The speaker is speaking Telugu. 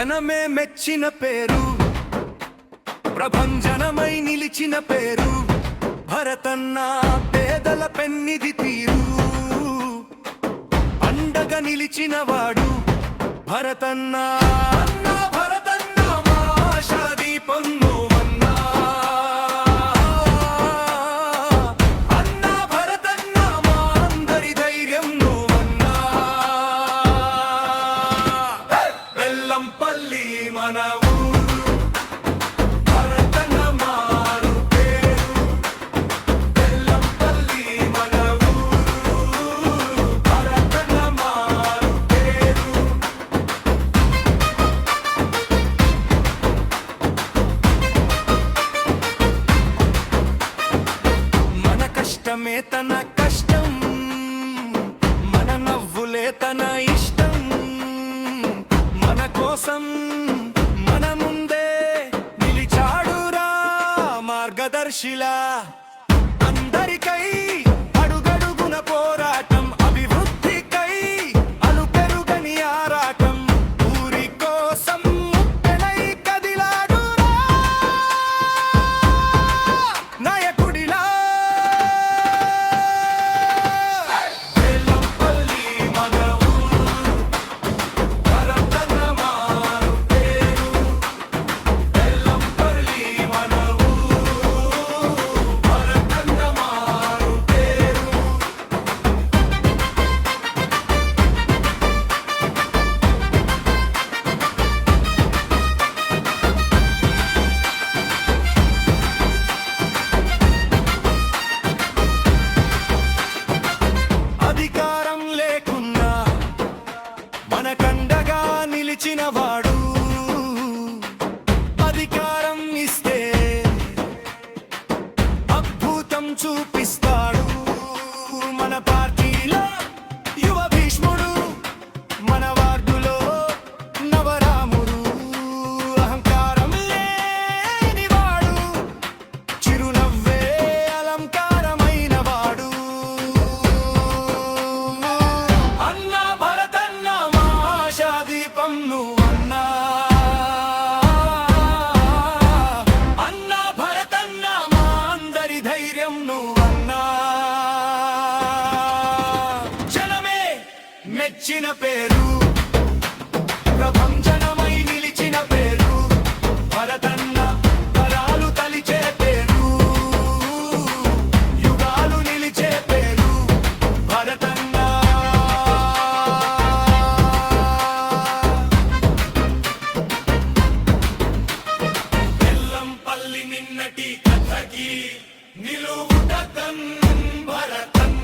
జనమే మెచ్చిన పేరు, ప్రభంజనమై నిలిచిన పేరు భరతన్న. పేదల పెన్నిది తీరు, అండగా నిలిచిన వాడు భరతన్న. భరతన్న మా ఆశా దీపం నువ్వన్నా. అన్న భరతన్న మా అందరి ధైర్యం నువ్వన్నా. బెల్లంపల్లి మన ఊరు, భరతన్న మారు పేరు. బెల్లంపల్లి మన ఊరు, భరతన్న మారు పేరు. మన కష్టమే తన కష్టం, మన నవ్వులే తన ఇష్టం. మన కోసం మన ముందే నిలిచాడురా మార్గదర్శిలా. అందరికై అడుగడుగున పోరాటం, అభివృద్ధికై అలుపెరుగని ఆరాటం. ఊరి కోసం ముప్పెనై కదిలాడురా నాయకుడిలా. బెల్లంపల్లి మన ఊరు, భరతన్న మారు పేరు. బెల్లంపల్లి మన ఊరు, భరతన్న మారు పేరు. అధికారం లేకున్నా మనకండగా నిలిచిన వాడు. అధికారం ఇస్తే అద్భుతం చూపిస్తాడు. మన పార్టీలో యువ భీష్ముడు, మన వార్డులో నవరాముడు. అహంకారం లేనివాడు, చిరునవ్వే అలంకారమైన వాడు. అన్న భరతన్న మా ఆశా దీపం నువ్వన్నా. అన్న భరతన్న మా అందరి ధైర్యం నువ్వన్నా. జనమే మెచ్చిన పేరు, ప్రభంజనమై నిలిచిన పేరు భరతన్న. తరాలు తలిచే పేరు, యుగాలు నిలిచే పేరు భరతన్న. బెల్లంపల్లి నిన్నటి కథకి నిలువుటకన్ భరతన్న.